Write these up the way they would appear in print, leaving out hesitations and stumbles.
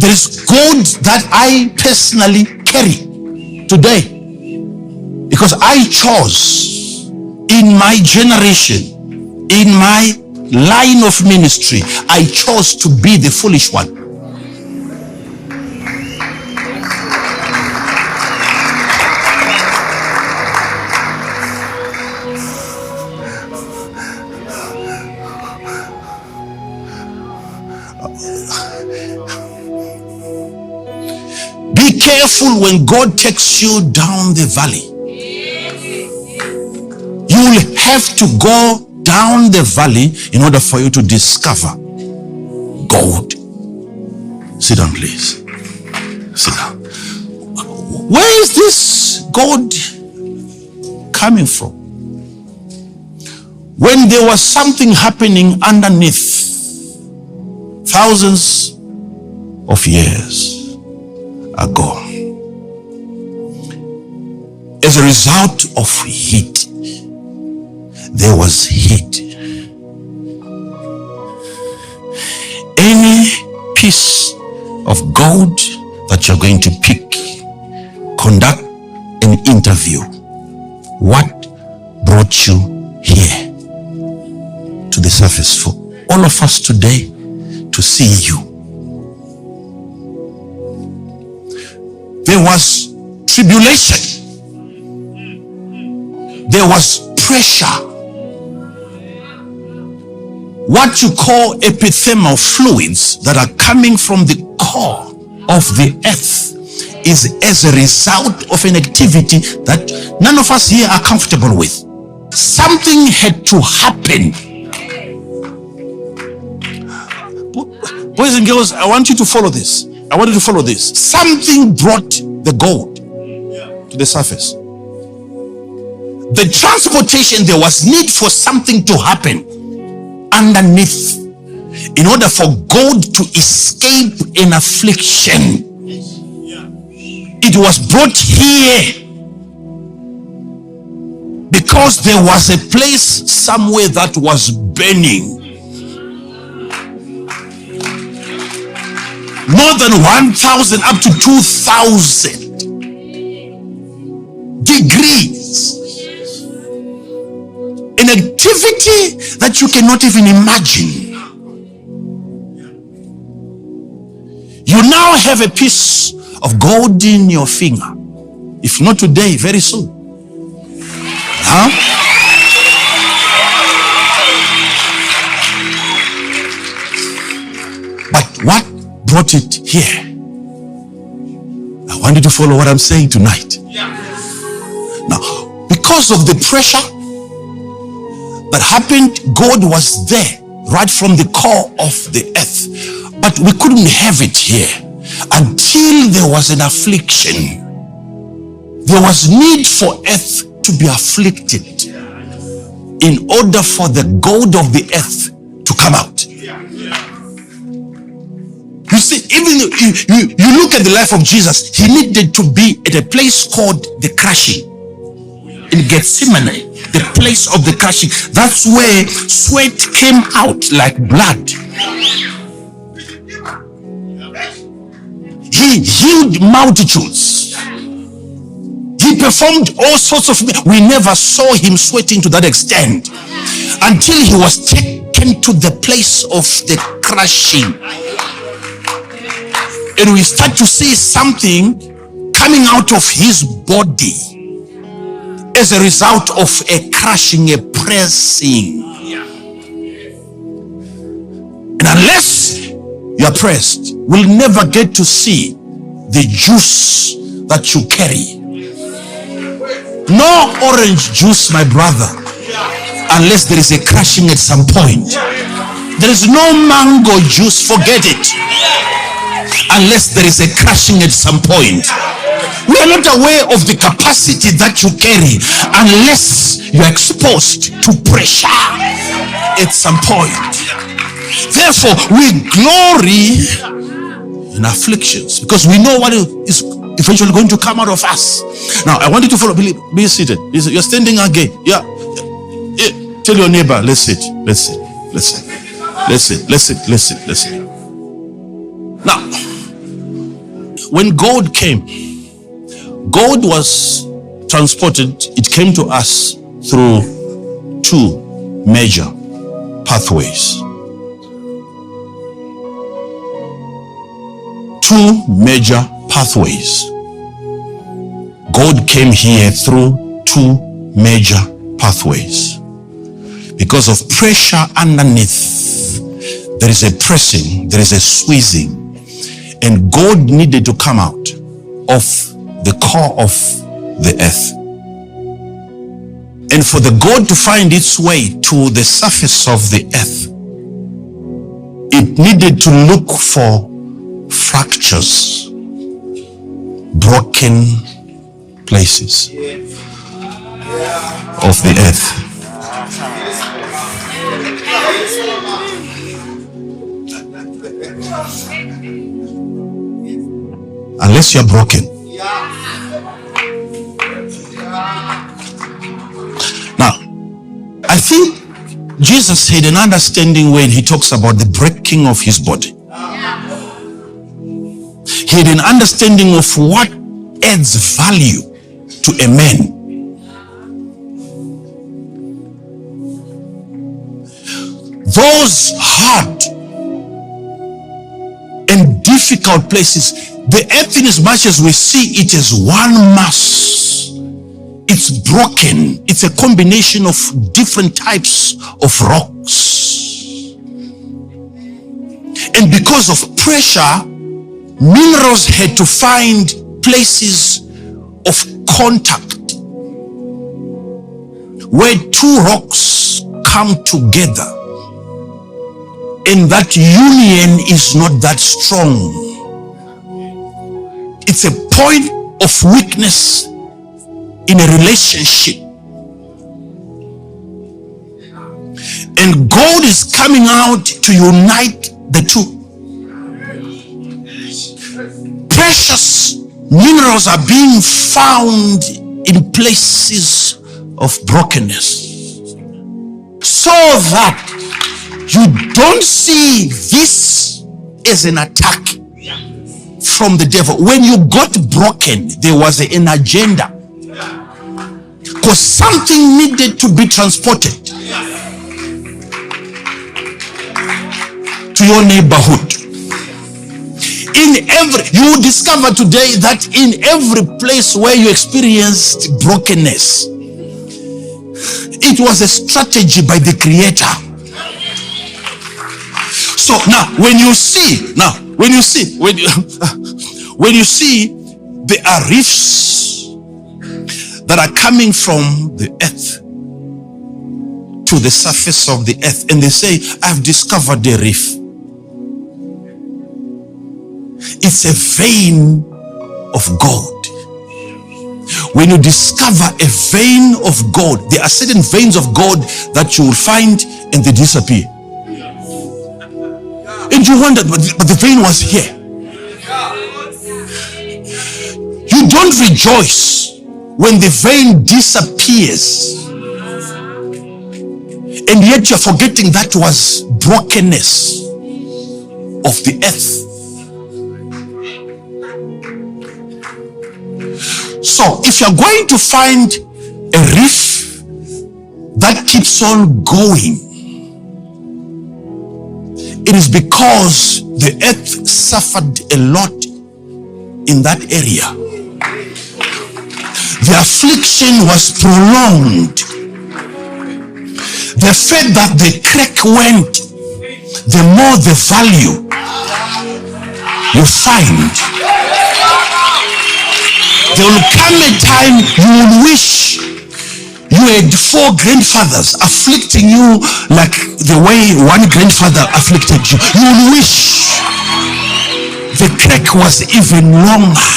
There is gold that I personally carry today because I chose in my generation, in my line of ministry, I chose to be the foolish one. Be careful when God takes you down the valley. You will have to go down the valley in order for you to discover gold. Sit down, please. Sit down. Where is this gold coming from? When there was something happening underneath thousands of years ago, as a result of heat, there was heat. Any piece of gold that you're going to pick, conduct an interview. What brought you here to the surface for all of us today to see you? There was tribulation. There was pressure. What you call epithermal fluids that are coming from the core of the earth is as a result of an activity that none of us here are comfortable with. Something had to happen. Boys and girls, I want you to follow this. I want you to follow this. Something brought the gold to the surface. The transportation, there was need for something to happen underneath in order for gold to escape an affliction. It was brought here because there was a place somewhere that was burning. More than 1,000 up to 2,000 degrees. An activity that you cannot even imagine. You now have a piece of gold in your finger. If not today, very soon. Huh? But what brought it here? I want you to follow what I'm saying tonight. Now, because of the pressure that happened, God was there right from the core of the earth, but we couldn't have it here until there was an affliction. There was need for earth to be afflicted in order for the gold of the earth to come out. You see, even you look at the life of Jesus, he needed to be at a place called the crushing. In Gethsemane, the place of the crushing. That's where sweat came out like blood. He healed multitudes. He performed all sorts of things. We never saw him sweating to that extent until he was taken to the place of the crushing. And we start to see something coming out of his body as a result of a crushing, a pressing. And unless you are pressed, we'll never get to see the juice that you carry. No orange juice, my brother, unless there is a crushing at some point. There is no mango juice, forget it, unless there is a crushing at some point. We are not aware of the capacity that you carry unless you are exposed to pressure at some point. Therefore, we glory in afflictions because we know what is eventually going to come out of us. Now, I want you to follow. Be seated. You're standing again. Yeah. Tell your neighbor, let's sit. Let's sit. Let's sit. Let's sit. Let's sit. Let's sit. Let's sit. Now, when gold came, gold was transported, it came to us through two major pathways. Two major pathways. Gold came here through two major pathways. Because of pressure underneath, there is a pressing, there is a squeezing, and gold needed to come out of the core of the earth. And for the gold to find its way to the surface of the earth, it needed to look for fractures, broken places of the earth. Unless you're broken. Now, I think Jesus had an understanding when he talks about the breaking of his body. He had an understanding of what adds value to a man. Those hard and difficult places, the earth, in as much as we see it as one mass, it's broken. It's a combination of different types of rocks. And because of pressure, minerals had to find places of contact where two rocks come together, and that union is not that strong. It's a point of weakness in a relationship, and God is coming out to unite the two. Precious minerals are being found in places of brokenness, so that you don't see this as an attack from the devil. When you got broken, there was an agenda, because something needed to be transported to your neighborhood. You will discover today that in every place where you experienced brokenness, it was a strategy by the Creator. So now, when you see there are rifts that are coming from the earth to the surface of the earth, and they say, I've discovered a reef. It's a vein of gold. When you discover a vein of gold, there are certain veins of gold that you will find and they disappear. And you wonder, but the vein was here. You don't rejoice when the vein disappears, and yet you're forgetting that was brokenness of the earth. So if you're going to find a reef that keeps on going, it is because the earth suffered a lot in that area. The affliction was prolonged. The fact that the crack went, the more the value you find. There will come a time you will wish you had 4 grandfathers afflicting you like the way one grandfather afflicted you. You will wish the crack was even longer.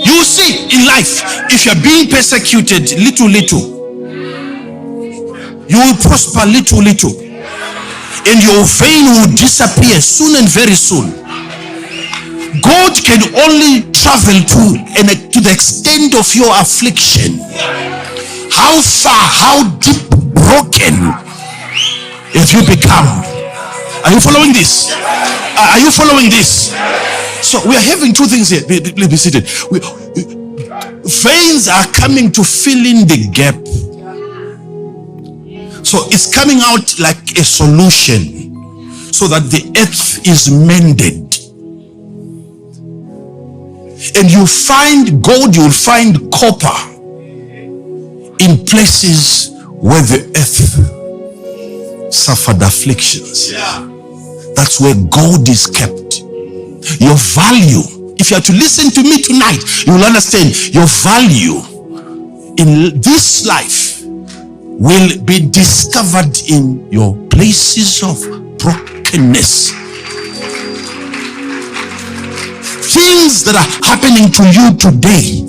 You see, in life, if you're being persecuted little, you will prosper little, and your vein will disappear soon and very soon. God can only travel to the extent of your affliction. How far, how deep broken if you become. Are you following this? Are you following this? So we are having two things here. Please be seated. Veins are coming to fill in the gap. So it's coming out like a solution so that the earth is mended. And you find gold, you'll find copper in places where the earth suffered afflictions. That's where gold is kept. Your value, if you are to listen to me tonight, you will understand your value in this life will be discovered in your places of brokenness. Things that are happening to you today,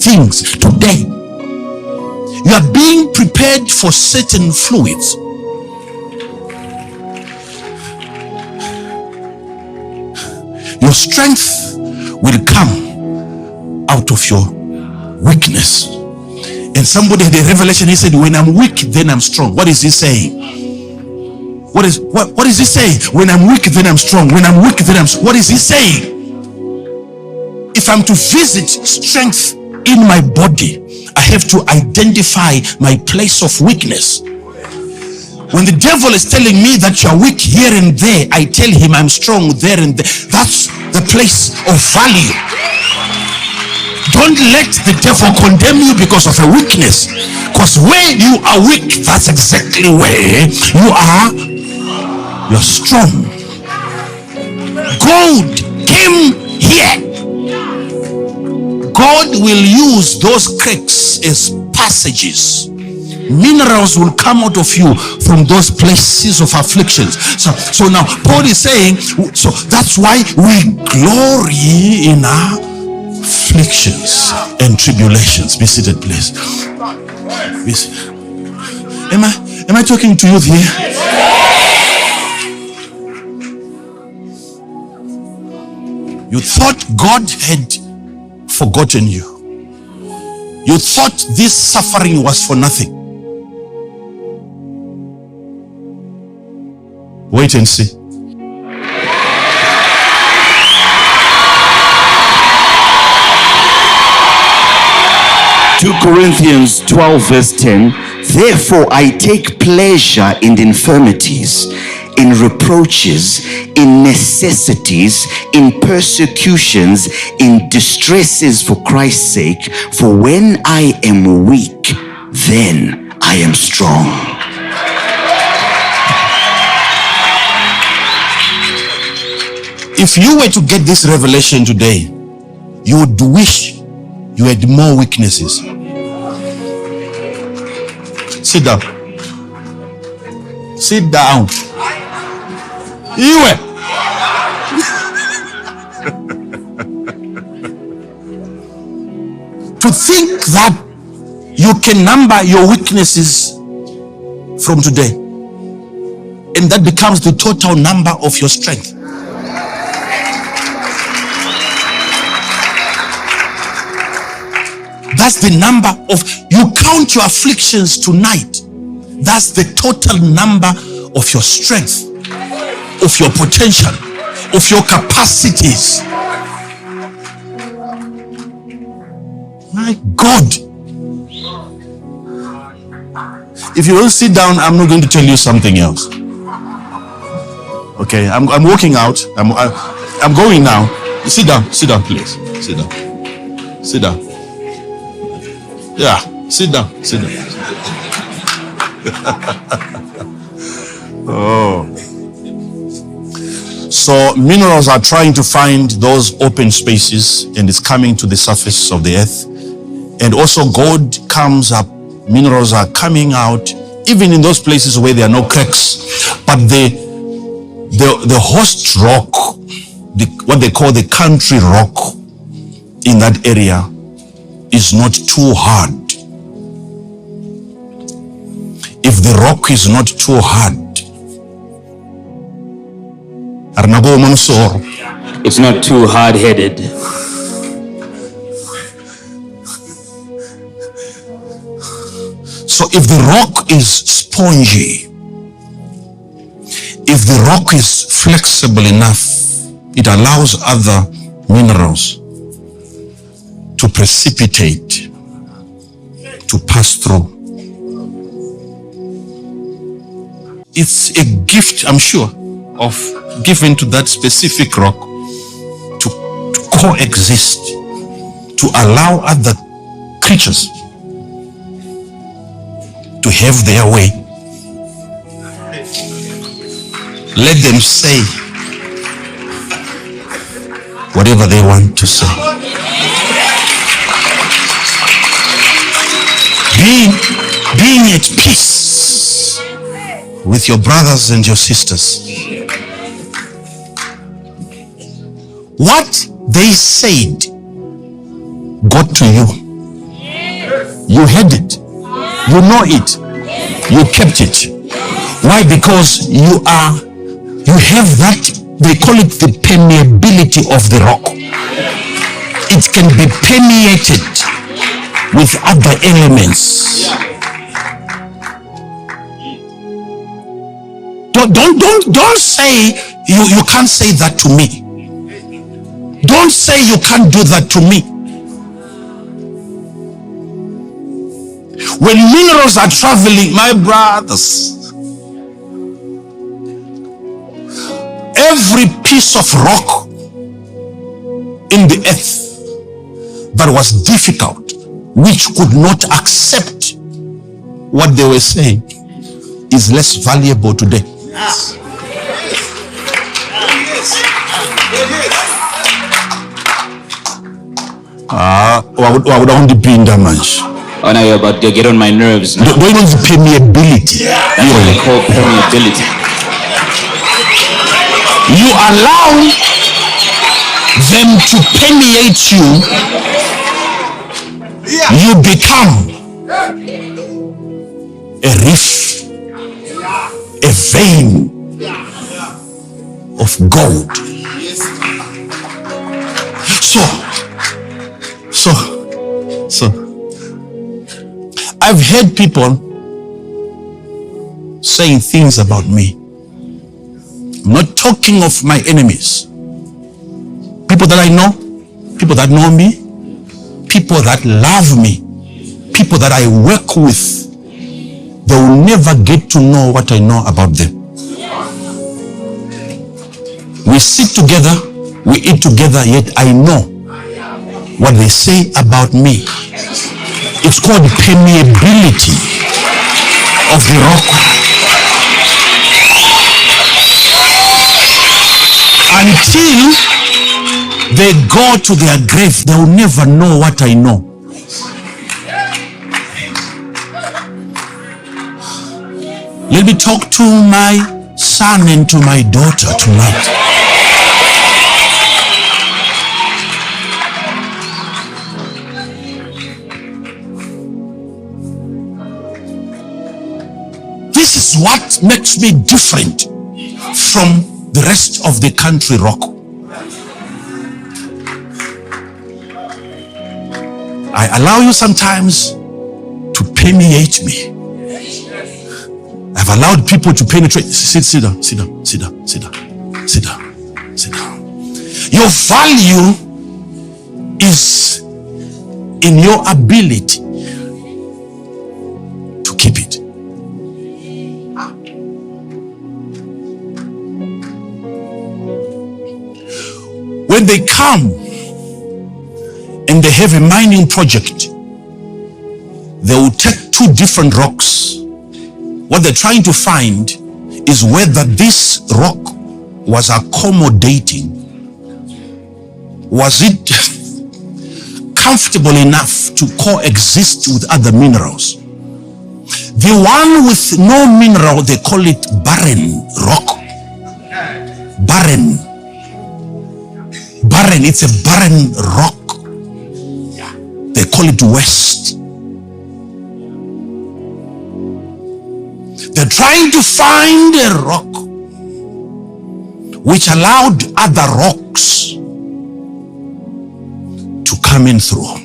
you are being prepared for certain fluids. Your strength will come out of your weakness. And somebody had a revelation. He said, when I'm weak, then I'm strong. What is he saying? What is he saying? When I'm weak, then I'm strong. When I'm weak, then I'm strong. What is he saying? If I'm to visit strength in my body, I have to identify my place of weakness. When the devil is telling me that you're weak here and there, I tell him I'm strong there and there. That's the place of value. Don't let the devil condemn you because of a weakness. Because where you are weak, that's exactly where you're strong. Gold came here. God will use those cracks as passages. Minerals will come out of you from those places of afflictions. So now Paul is saying, so that's why we glory in our afflictions and tribulations. Be seated, please. Be seated. Am I talking to you here? You thought God had forgotten you. You thought this suffering was for nothing. Wait and see. Corinthians 12 verse 10. Therefore I take pleasure in infirmities, in reproaches, in necessities, in persecutions, in distresses for Christ's sake. For when I am weak, then I am strong. If you were to get this revelation today, you would wish you had more weaknesses. Sit down. Sit down. You to think that you can number your weaknesses from today, and that becomes the total number of your strength. That's the number of, you count your afflictions tonight. That's the total number of your strength, of your potential, of your capacities. My God. If you don't sit down, I'm not going to tell you something else. Okay, I'm walking out. I'm going now. Sit down, please. Sit down. Sit down. Yeah, sit down. Oh. So minerals are trying to find those open spaces, and it's coming to the surface of the earth. And also gold comes up, minerals are coming out, even in those places where there are no cracks. But the host rock, what they call the country rock in that area, is not too hard. If the rock is not too hard, it's not too hard-headed. So if the rock is spongy if the rock is flexible enough, it allows other minerals to precipitate, to pass through. It's a gift, I'm sure, of given to that specific rock to coexist, to allow other creatures to have their way. Let them say whatever they want to say. Being at peace with your brothers and your sisters. What they said got to you. You had it. You know it. You kept it. Why? Because you have that, they call it the permeability of the rock. It can be permeated with other elements. Don't say you can't say that to me. Don't say you can't do that to me. When minerals are traveling, my brothers, every piece of rock in the earth that was difficult, which could not accept what they were saying, is less valuable today. Oh, now you're about to get on my nerves now. Don't you know the permeability? That's what they call permeability. You allow them to permeate you, you become a reef, a vein of gold. So I've heard people saying things about me. I'm not talking of my enemies. People that I know, people that know me, people that love me, people that I work with. They will never get to know what I know about them. We sit together, we eat together, yet I know what they say about me. It's called permeability of the rock. Until they go to their grave, they will never know what I know. Let me talk to my son and to my daughter tonight. This is what makes me different from the rest of the country rock. I allow you sometimes to permeate me. I've allowed people to penetrate. Sit down. Your value is in your ability to keep it. When they come and they have a mining project, they will take two different rocks. What they're trying to find is whether this rock was accommodating. Was it comfortable enough to coexist with other minerals? The one with no mineral, they call it barren rock. Barren. It's a barren rock. They call it West. They're trying to find a rock which allowed other rocks to come in through.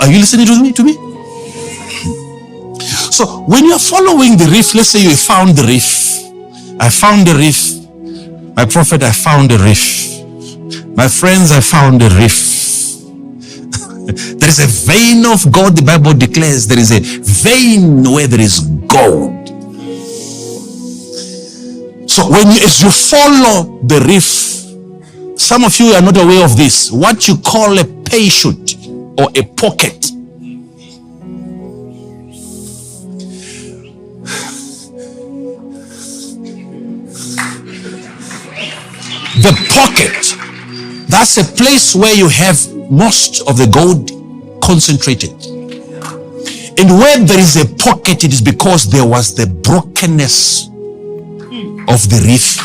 Are you listening to me? So when you're following the reef, let's say you found the reef. I found the reef. My prophet, I found the reef. My friends, I found the reef. There is a vein of gold. The Bible declares there is a vein where there is gold. So as you follow the reef, some of you are not aware of this. What you call a parachute or a pocket, the pocket, that's a place where you have most of the gold concentrated. And where there is a pocket, it is because there was the brokenness of the reef.